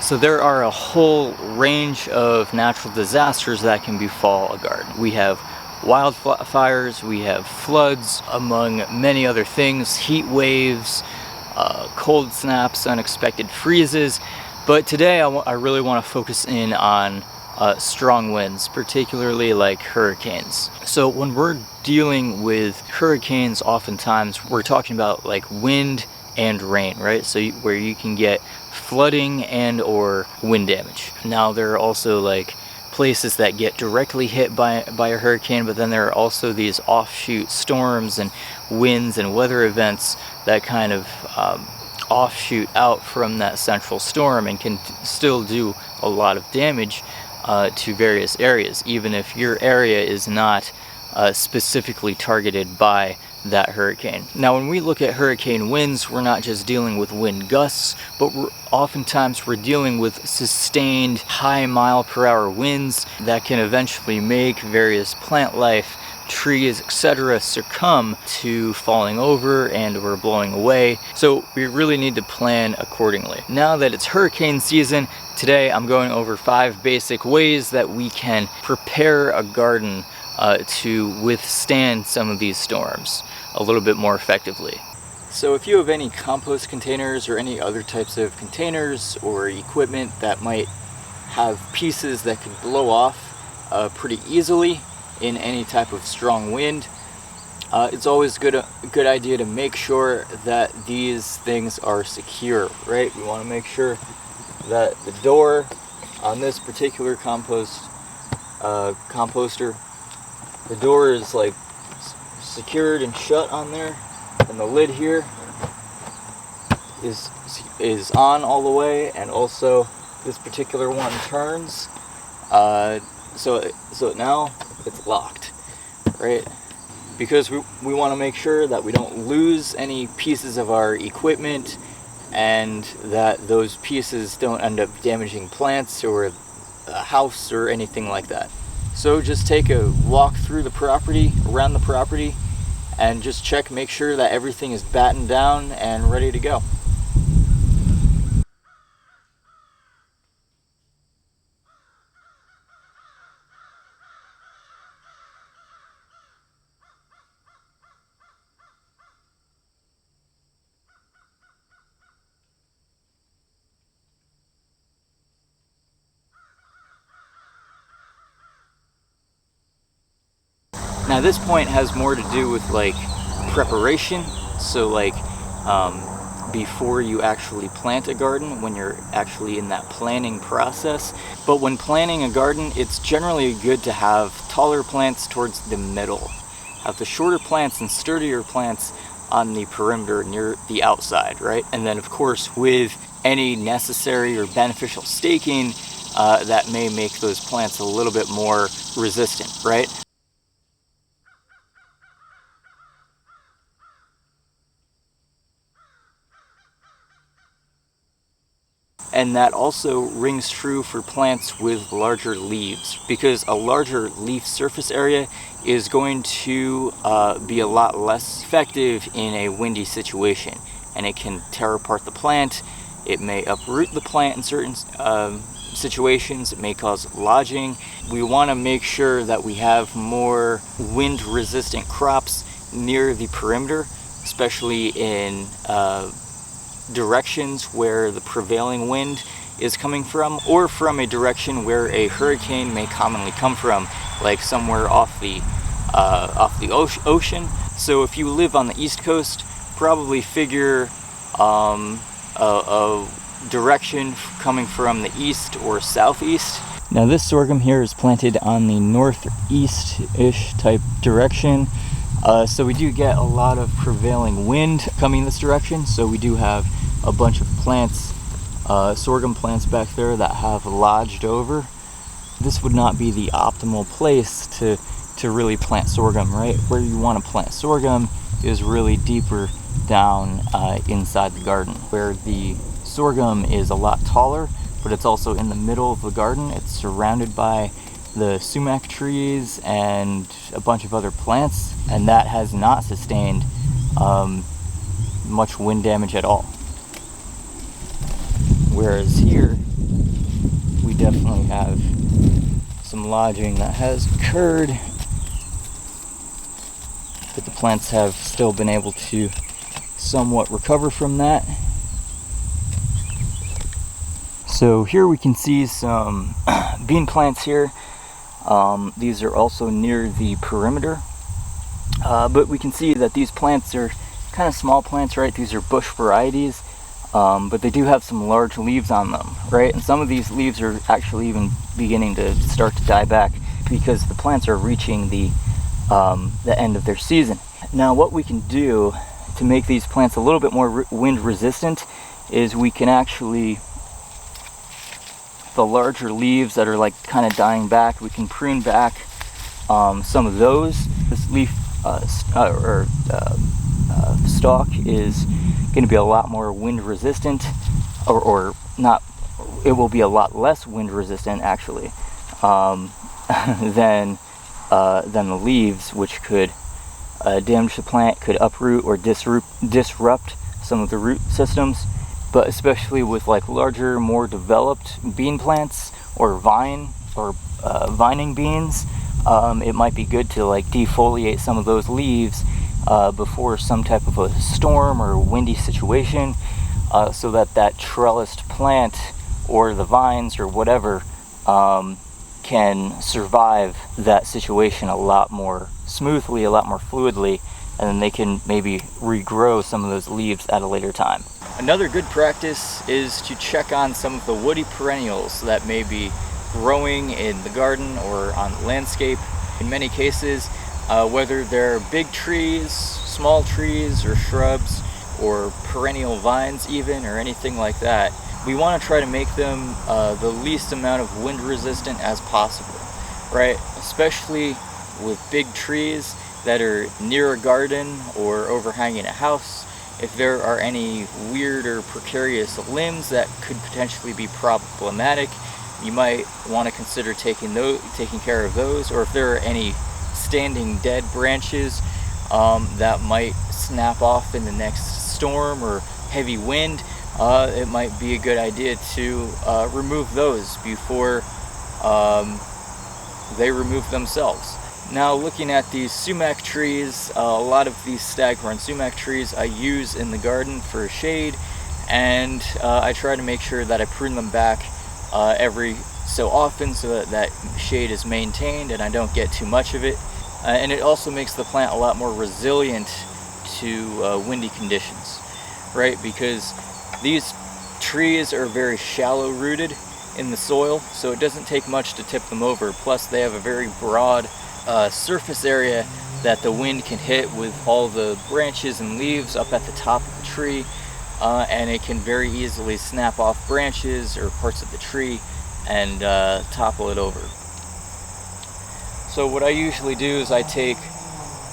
So there are a whole range of natural disasters that can befall a garden. We have wildfires, we have floods, among many other things, heat waves, cold snaps, unexpected freezes. But today I really want to focus in on strong winds, particularly like hurricanes. So when we're dealing with hurricanes, oftentimes we're talking about like wind and rain, right? So where you can get flooding and or wind damage. Now there are also like places that get directly hit by a hurricane, but then there are also these offshoot storms and winds and weather events that kind of offshoot out from that central storm and can still do a lot of damage to various areas, even if your area is not specifically targeted by that hurricane. Now when we look at hurricane winds, we're not just dealing with wind gusts, but oftentimes we're dealing with sustained high mile-per-hour winds that can eventually make various plant life, trees, etc. succumb to falling over and or blowing away. So we really need to plan accordingly. Now that it's hurricane season, today I'm going over 5 basic ways that we can prepare a garden to withstand some of these storms a little bit more effectively. So if you have any compost containers or any other types of containers or equipment that might have pieces that could blow off pretty easily in any type of strong wind, it's always a good idea to make sure that these things are secure, right? We want to make sure that the door on this particular composter, the door is like secured and shut on there, and the lid here is on all the way, and also this particular one turns, so now it's locked, right? Because we want to make sure that we don't lose any pieces of our equipment and that those pieces don't end up damaging plants or a house or anything like that. So just take a walk through the property, around the property, and just make sure that everything is battened down and ready to go. Now this point has more to do with like preparation, so like before you actually plant a garden, when you're actually in that planning process. But when planting a garden, it's generally good to have taller plants towards the middle, have the shorter plants and sturdier plants on the perimeter near the outside, right? And then of course with any necessary or beneficial staking that may make those plants a little bit more resistant, right? And that also rings true for plants with larger leaves, because a larger leaf surface area is going to be a lot less effective in a windy situation, and it can tear apart the plant. It may uproot the plant in certain situations. It may cause lodging. We want to make sure that we have more wind resistant crops near the perimeter, especially in directions where the prevailing wind is coming from, or from a direction where a hurricane may commonly come from, like somewhere off the ocean. So if you live on the East Coast, probably figure a direction coming from the east or southeast. Now this sorghum here is planted on the northeast-ish type direction. So we do get a lot of prevailing wind coming this direction, so we do have a bunch of plants, sorghum plants back there that have lodged over. This would not be the optimal place to really plant sorghum, right? Where you want to plant sorghum is really deeper down inside the garden, where the sorghum is a lot taller, but it's also in the middle of the garden. It's surrounded by the sumac trees and a bunch of other plants, and that has not sustained much wind damage at all. Whereas here we definitely have some lodging that has occurred, but the plants have still been able to somewhat recover from that. So here we can see some bean plants here. These are also near the perimeter, but we can see that these plants are kind of small plants, right? These are bush varieties, but they do have some large leaves on them, right? And some of these leaves are actually even beginning to start to die back because the plants are reaching the end of their season. Now what we can do to make these plants a little bit more wind resistant is we can actually, the larger leaves that are like kind of dying back, we can prune back some of those. This leaf stalk is going to be a lot more wind resistant, or not, it will be a lot less wind resistant actually than the leaves, which could damage the plant, could uproot or disrupt some of the root systems. But especially with like larger, more developed bean plants or vining beans, it might be good to like defoliate some of those leaves before some type of a storm or windy situation, so that that trellised plant or the vines or whatever can survive that situation a lot more smoothly, a lot more fluidly, and then they can maybe regrow some of those leaves at a later time. Another good practice is to check on some of the woody perennials that may be growing in the garden or on the landscape. In many cases, whether they're big trees, small trees, or shrubs, or perennial vines even, or anything like that, we want to try to make them the least amount of wind resistant as possible, right? Especially with big trees that are near a garden or overhanging a house. If there are any weird or precarious limbs that could potentially be problematic, you might want to consider taking care of those. Or if there are any standing dead branches that might snap off in the next storm or heavy wind, it might be a good idea to remove those before they remove themselves. Now, looking at these sumac trees, a lot of these staghorn sumac trees I use in the garden for shade, and I try to make sure that I prune them back every so often so that that shade is maintained and I don't get too much of it. And it also makes the plant a lot more resilient to windy conditions, right? Because these trees are very shallow rooted in the soil, so it doesn't take much to tip them over. Plus they have a very broad surface area that the wind can hit with all the branches and leaves up at the top of the tree, and it can very easily snap off branches or parts of the tree and topple it over. So what I usually do is I take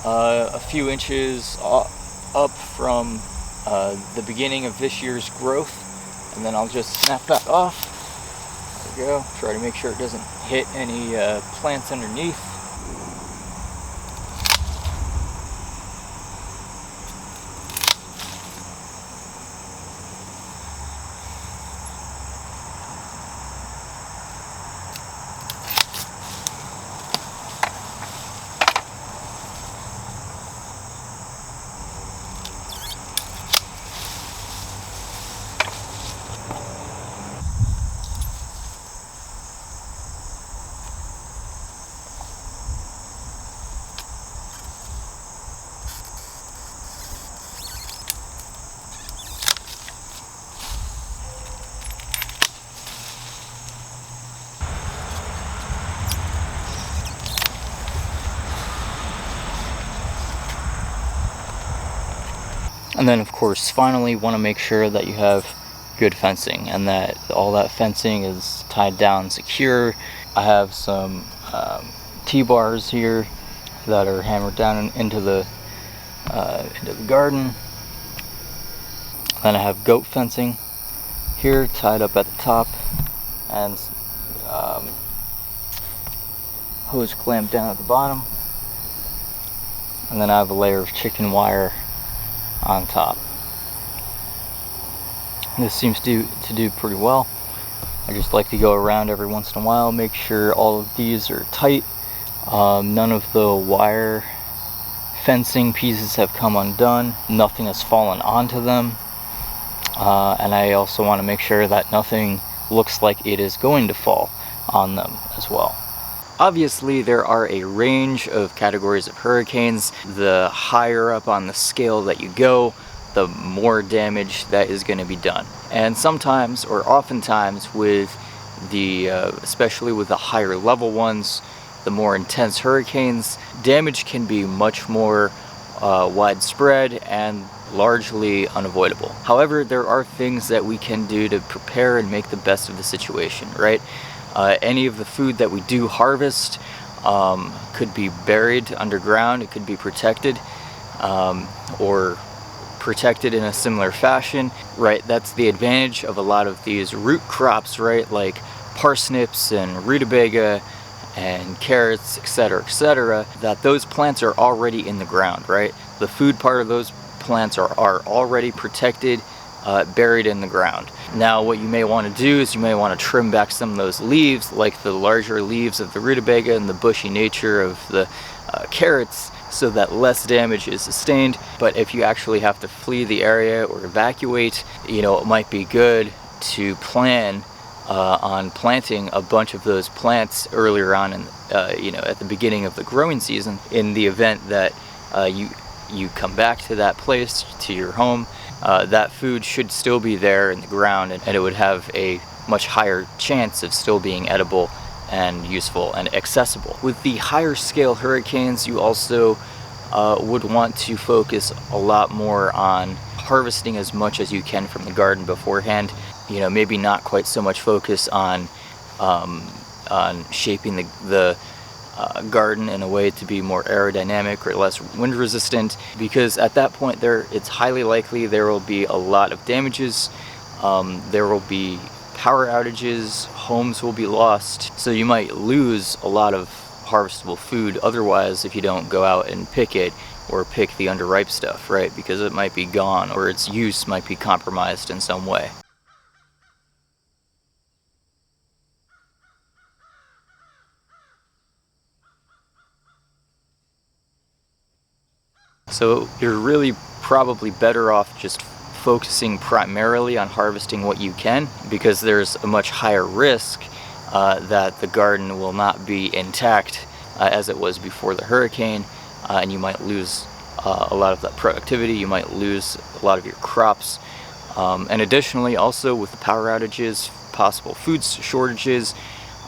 a few inches up from the beginning of this year's growth, and then I'll just snap that off. There we go. Try to make sure it doesn't hit any plants underneath. And then of course, finally, want to make sure that you have good fencing and that all that fencing is tied down secure. I have some T-bars here that are hammered down into the garden. Then I have goat fencing here tied up at the top, and hose clamped down at the bottom. And then I have a layer of chicken wire on top. This seems to do pretty well. I just like to go around every once in a while, make sure all of these are tight. None of the wire fencing pieces have come undone, nothing has fallen onto them, and I also want to make sure that nothing looks like it is going to fall on them as well. Obviously, there are a range of categories of hurricanes. The higher up on the scale that you go, the more damage that is going to be done. And sometimes, or oftentimes, with the especially with the higher level ones, the more intense hurricanes, damage can be much more widespread and largely unavoidable. However, there are things that we can do to prepare and make the best of the situation, right? Any of the food that we do harvest could be buried underground, it could be protected, or protected in a similar fashion, right? That's the advantage of a lot of these root crops, right? Like parsnips and rutabaga and carrots, etc., that those plants are already in the ground, right? The food part of those plants are already protected, buried in the ground. Now what you may want to do is you may want to trim back some of those leaves, like the larger leaves of the rutabaga and the bushy nature of the carrots, so that less damage is sustained. But if you actually have to flee the area or evacuate, you know, it might be good to plan on planting a bunch of those plants earlier on in, you know, at the beginning of the growing season, in the event that you come back to that place, to your home. That food should still be there in the ground, and it would have a much higher chance of still being edible and useful and accessible. With the higher scale hurricanes, you also would want to focus a lot more on harvesting as much as you can from the garden beforehand. You know, maybe not quite so much focus on shaping the garden in a way to be more aerodynamic or less wind resistant, because at that point it's highly likely there will be a lot of damages. There will be power outages, homes will be lost, so you might lose a lot of harvestable food otherwise if you don't go out and pick it, or pick the underripe stuff, right? Because it might be gone, or its use might be compromised in some way. So you're really probably better off just focusing primarily on harvesting what you can, because there's a much higher risk that the garden will not be intact as it was before the hurricane, and you might lose a lot of that productivity, you might lose a lot of your crops. And additionally, also with the power outages, possible food shortages,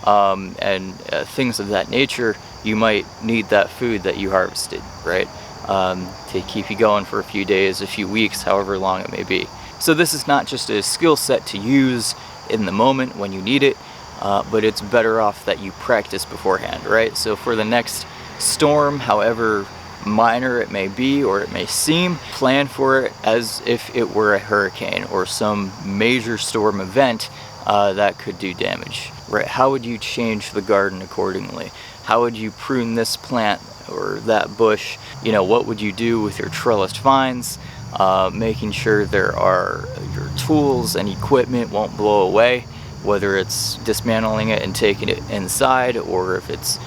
and things of that nature, you might need that food that you harvested, right? To keep you going for a few days, a few weeks, however long it may be. So this is not just a skill set to use in the moment when you need it, but it's better off that you practice beforehand, right? So for the next storm, however minor it may be or it may seem, plan for it as if it were a hurricane or some major storm event that could do damage, right? How would you change the garden accordingly? How would you prune this plant or that bush? You know, what would you do with your trellised vines? Making sure there are your tools and equipment won't blow away, whether it's dismantling it and taking it inside, or if it's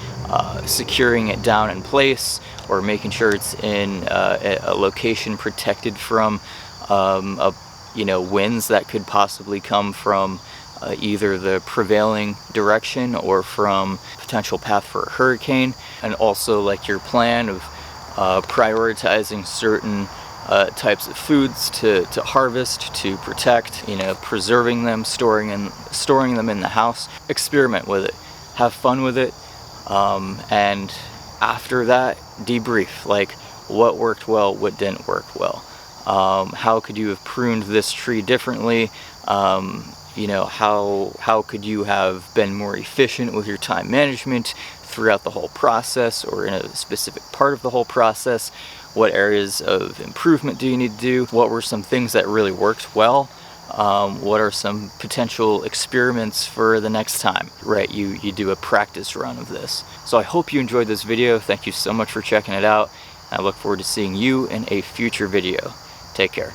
securing it down in place, or making sure it's in a location protected from winds that could possibly come from either the prevailing direction or from potential path for a hurricane. And also like your plan of prioritizing certain types of foods to harvest, to protect, you know, preserving them, storing them in the house. Experiment with it, have fun with it, and after that, debrief, like what worked well, what didn't work well. How could you have pruned this tree differently? You know, how could you have been more efficient with your time management throughout the whole process, or in a specific part of the whole process? What areas of improvement do you need to do? What were some things that really worked well? What are some potential experiments for the next time, right? You do a practice run of this. So I hope you enjoyed this video. Thank you so much for checking it out. I look forward to seeing you in a future video. Take care.